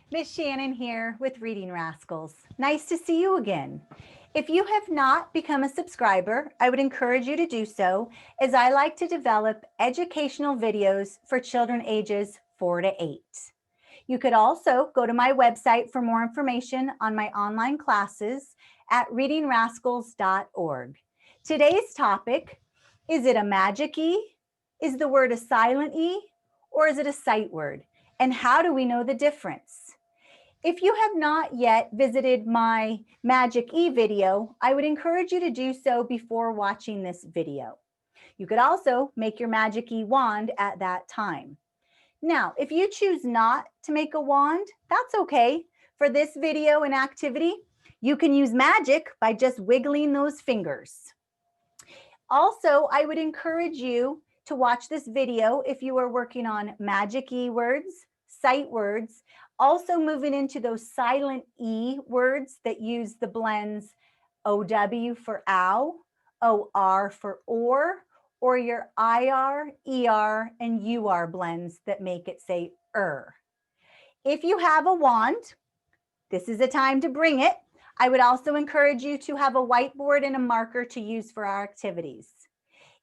Miss Shannon here with Reading Rascals. Nice to see you again. If you have not become a subscriber, I would encourage you to do so, as I like to develop educational videos for children ages 4 to 8. You could also go to my website for more information on my online classes at readingrascals.org. Today's topic, is it a magic E? Is the word a silent E? Or is it a sight word? And how do we know the difference? If you have not yet visited my Magic E video, I would encourage you to do so before watching this video. You could also make your Magic E wand at that time. Now, if you choose not to make a wand, that's okay. For this video and activity, you can use magic by just wiggling those fingers. Also, I would encourage you to watch this video if you are working on Magic E words, sight words, also moving into those silent E words that use the blends OW for ow, OR for or your IR, ER, and UR blends that make it say If you have a wand, this is a time to bring it. I would also encourage you to have a whiteboard and a marker to use for our activities.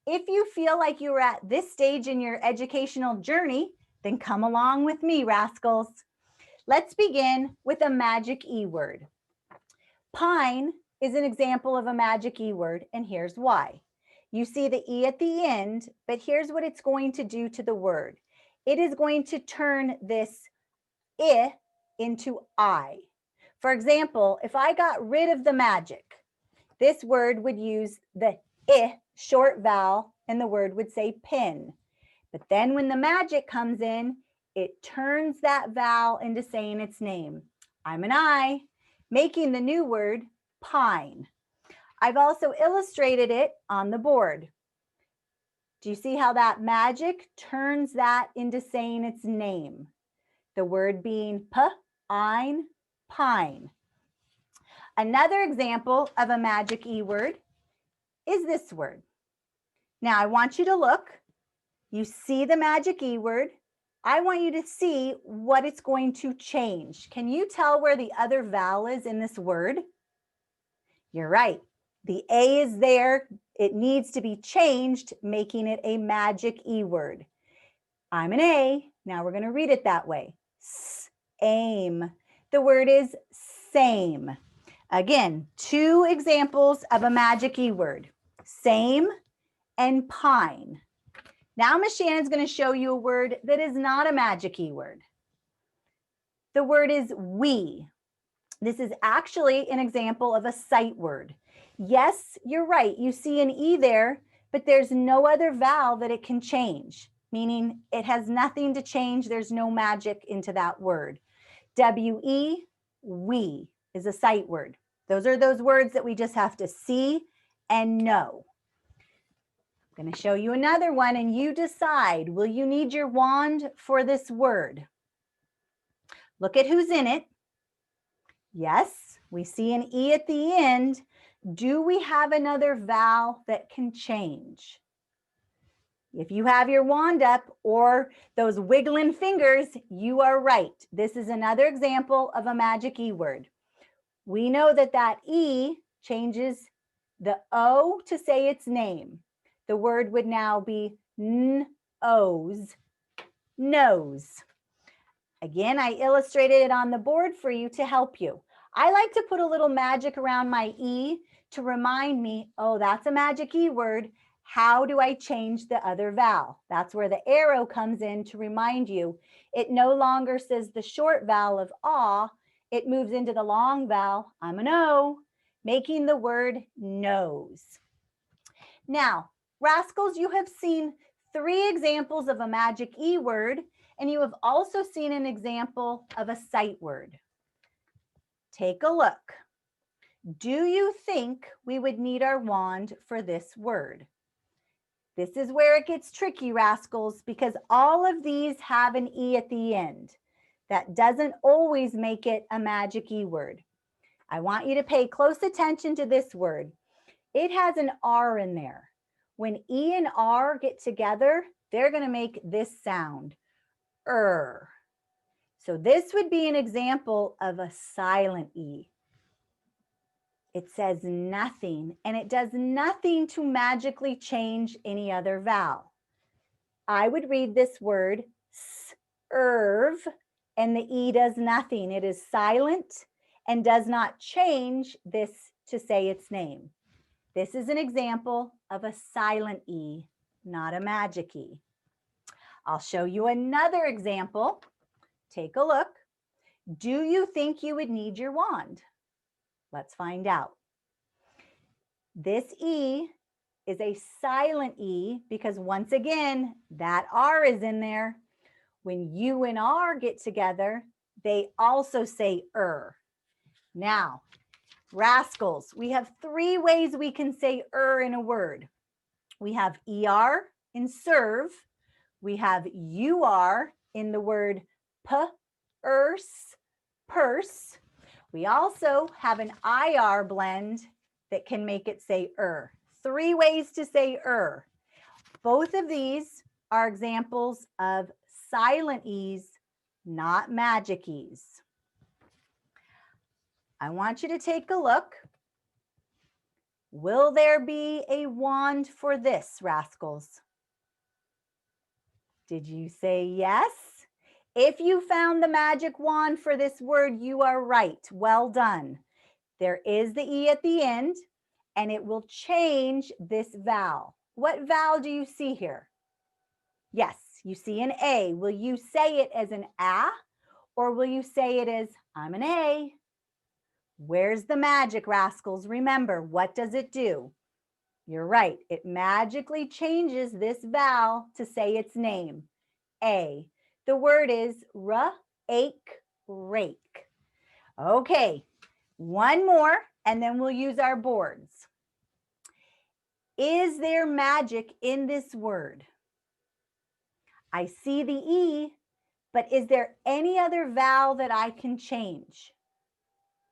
If you feel like you're at this stage in your educational journey, then come along with me, rascals. Let's begin with a magic E word. Pine is an example of a magic E word, and here's why. You see the E at the end, but here's what it's going to do to the word. It is going to turn this I into I. For example, if I got rid of the magic, this word would use the I short vowel, and the word would say pin. But then when the magic comes in, it turns that vowel into saying its name. I'm an I, making the new word pine. I've also illustrated it on the board. Do you see how that magic turns that into saying its name? The word being pine. Another example of a magic E word is this word. Now I want you to look. You see the magic E word. I want you to see what it's going to change. Can you tell where the other vowel is in this word? You're right. The A is there. It needs to be changed, making it a magic E word. I'm an A. Now we're going to read it that way. Aim. The word is same. Again, two examples of a magic E word. Same and pine. Now Miss Shannon's going to show you a word that is not a magic E word. The word is we. This is actually an example of a sight word. Yes, you're right. You see an E there, but there's no other vowel that it can change, meaning it has nothing to change. There's no magic into that word. W-E, we, is a sight word. Those are those words that we just have to see and know. I'm going to show you another one, and you decide, will you need your wand for this word? Look at who's in it. Yes, we see an E at the end. Do we have another vowel that can change? If you have your wand up or those wiggling fingers, you are right. This is another example of a magic E word. We know that that E changes the O to say its name. The word would now be nose, nose. Again, I illustrated it on the board for you to help you. I like to put a little magic around my E to remind me, oh, that's a magic E word. How do I change the other vowel? That's where the arrow comes in to remind you. It no longer says the short vowel of aw. It moves into the long vowel, I'm an O, making the word nose. Now, rascals, you have seen 3 examples of a magic E word, and you have also seen an example of a sight word. Take a look. Do you think we would need our wand for this word? This is where it gets tricky, rascals, because all of these have an E at the end. That doesn't always make it a magic E word. I want you to pay close attention to this word. It has an R in there. When E and R get together, they're going to make this sound, So this would be an example of a silent E. It says nothing, and it does nothing to magically change any other vowel. I would read this word serve, and the E does nothing. It is silent and does not change this to say its name. This is an example of a silent E, not a magic E. I'll show you another example. Take a look. Do you think you would need your wand? Let's find out. This E is a silent E because once again, that R is in there. When U and R get together, they also say Now, rascals, we have 3 ways we can say in a word. We have ER in serve. We have UR in the word purse. We also have an IR blend that can make it say 3 ways to say Both of these are examples of silent E's, not magic E's. I want you to take a look. Will there be a wand for this, rascals? Did you say yes? If you found the magic wand for this word, you are right. Well done. There is the E at the end, and it will change this vowel. What vowel do you see here? Yes, you see an A. Will you say it as an A, or will you say it as I'm an A? Where's the magic, rascals? Remember, what does it do? You're right. It magically changes this vowel to say its name, A. The word is rake. Okay, one more, and then we'll use our boards. Is there magic in this word? I see the E, but is there any other vowel that I can change?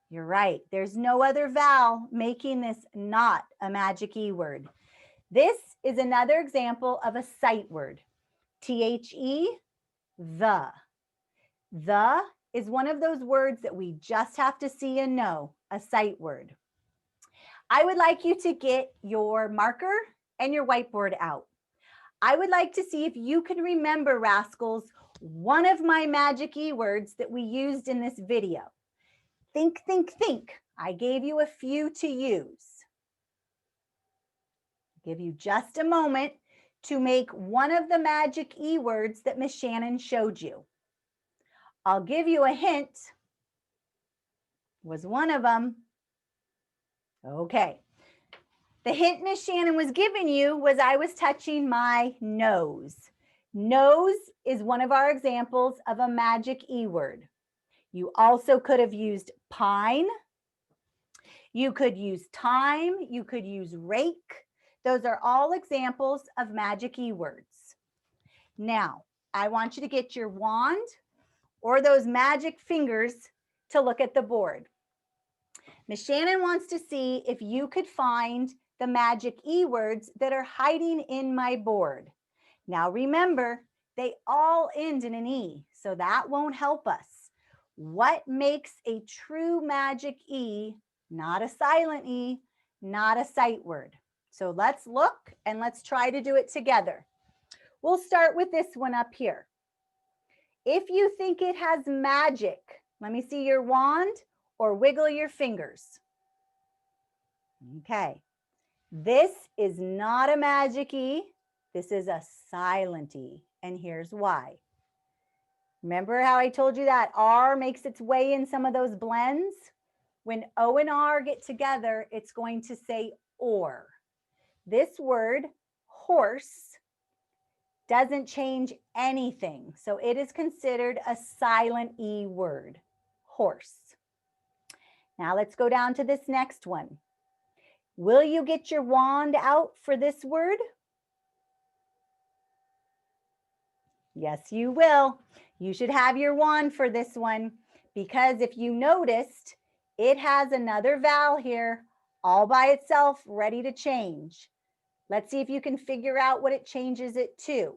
You're right. There's no other vowel making this not a magic E word. This is another example of a sight word. THE, the. The is one of those words that we just have to see and know, a sight word. I would like you to get your marker and your whiteboard out. I would like to see if you can remember, rascals, one of my magic E words that we used in this video. Think. I gave you a few to use. Give you just a moment to make one of the magic E words that Miss Shannon showed you. I'll give you a hint. Was one of them. Okay. The hint Miss Shannon was giving you was I was touching my nose. Nose is one of our examples of a magic E word. You also could have used pine. You could use time. You could use rake. Those are all examples of magic E words. Now, I want you to get your wand or those magic fingers to look at the board. Miss Shannon wants to see if you could find the magic E words that are hiding in my board. Now remember, they all end in an E, so that won't help us. What makes a true magic E, not a silent E, not a sight word? So let's look and let's try to do it together. We'll start with this one up here. If you think it has magic, let me see your wand or wiggle your fingers. Okay. This is not a magic E. This is a silent E, and here's why. Remember how I told you that R makes its way in some of those blends? When O and R get together, it's going to say or. This word, horse, doesn't change anything, so it is considered a silent E word, horse. Now let's go down to this next one. Will you get your wand out for this word? Yes, you will. You should have your wand for this one because if you noticed, it has another vowel here all by itself ready to change. Let's see if you can figure out what it changes it to.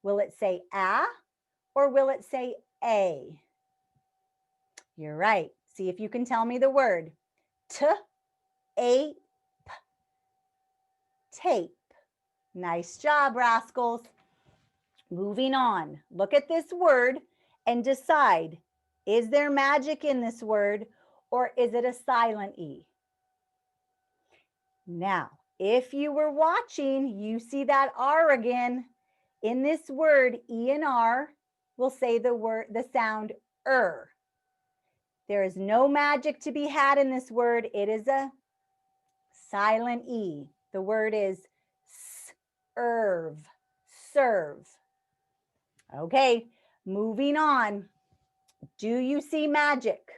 Will it say a or will it say a? You're right. See if you can tell me the word. Tape. Tape. Nice job, rascals. Moving on. Look at this word and decide, is there magic in this word or is it a silent E? Now, if you were watching, you see that R again. In this word, E and R will say the sound There is no magic to be had in this word. It is a silent E. The word is serve. Serve. Okay, moving on. Do you see magic?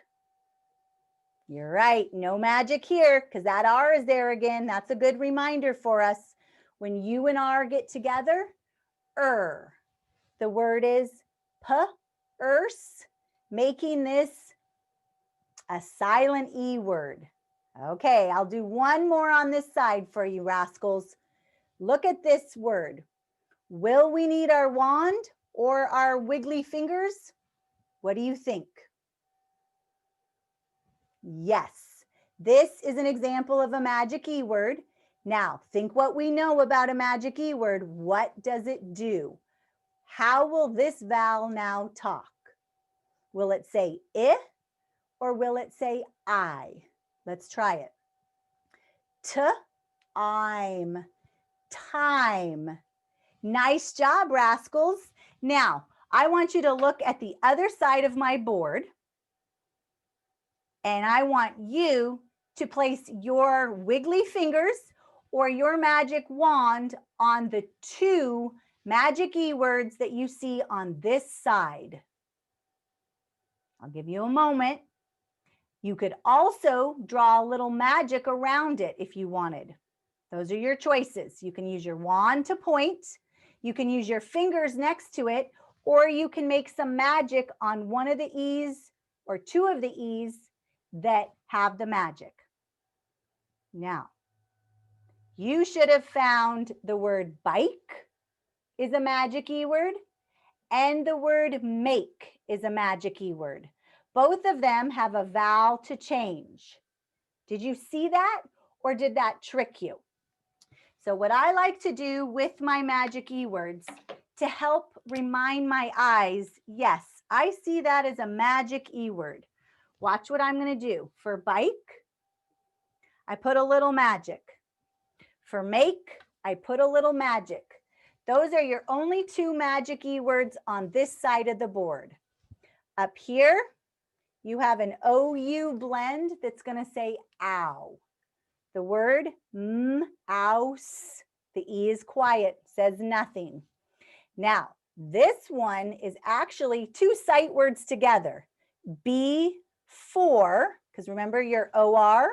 You're right, no magic here because that R is there again. That's a good reminder for us. When U and R get together, The word is making this a silent E word. Okay, I'll do one more on this side for you, rascals. Look at this word. Will we need our wand or our wiggly fingers? What do you think? Yes, this is an example of a magic E word. Now, think what we know about a magic E word. What does it do? How will this vowel now talk? Will it say I or will it say I? Let's try it. I'm. Time. Nice job, rascals. Now, I want you to look at the other side of my board. And I want you to place your wiggly fingers or your magic wand on the two magic E words that you see on this side. I'll give you a moment. You could also draw a little magic around it if you wanted. Those are your choices. You can use your wand to point. You can use your fingers next to it, or you can make some magic on one of the E's or two of the E's that have the magic. Now, you should have found the word bike is a magic E word, and the word make is a magic E word. Both of them have a vowel to change. Did you see that, or did that trick you? So what I like to do with my magic E words to help remind my eyes, yes, I see that as a magic E word. Watch what I'm going to do. For bike, I put a little magic. For make, I put a little magic. Those are your only two magic E words on this side of the board. Up here, you have an OU blend that's going to say ow. The word ouse, the E is quiet, says nothing. Now, this one is actually two sight words together. Before, because remember your OR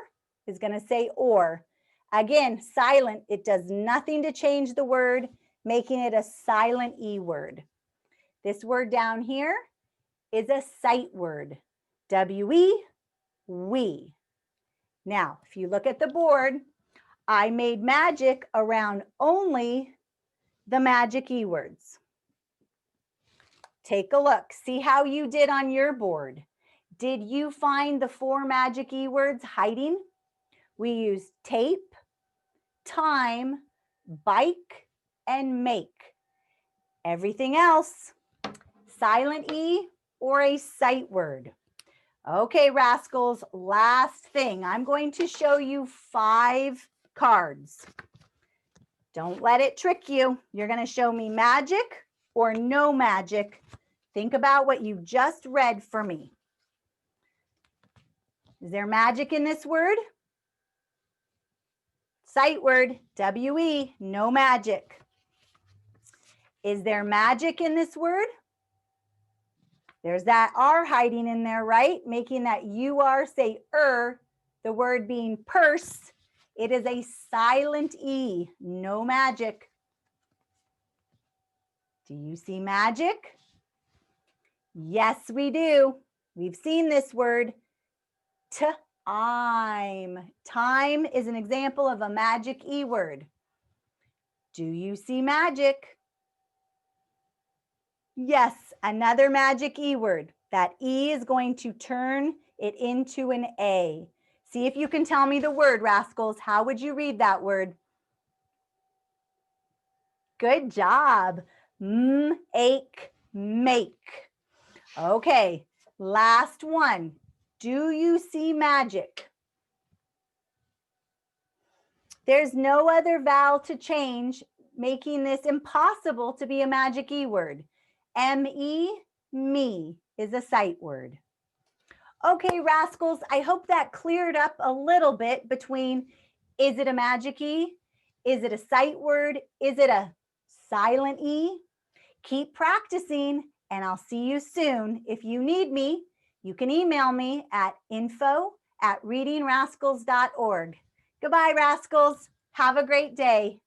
is going to say or. Again, silent, it does nothing to change the word, making it a silent E word. This word down here is a sight word. W-E, we. Now, if you look at the board, I made magic around only the magic E words. Take a look. See how you did on your board. Did you find the four magic E words hiding? We used tape, time, bike, and make. Everything else, silent E or a sight word. Okay, rascals, last thing. I'm going to show you 5 cards. Don't let it trick you. You're going to show me magic or no magic. Think about what you just read for me. Is there magic in this word? Sight word, W-E, no magic. Is there magic in this word? There's that R hiding in there, right? Making that U-R say the word being purse. It is a silent E, no magic. Do you see magic? Yes, we do. We've seen this word, time. Time is an example of a magic E word. Do you see magic? Yes, another magic E word. That E is going to turn it into an A. See if you can tell me the word, rascals. How would you read that word? Good job. Ache, make. Okay, last one. Do you see magic? There's no other vowel to change, making this impossible to be a magic E word. M-E, me, is a sight word. Okay, rascals, I hope that cleared up a little bit between, is it a magic E? Is it a sight word? Is it a silent E? Keep practicing, and I'll see you soon. If you need me, you can email me at info@readingrascals.org. Goodbye, rascals. Have a great day.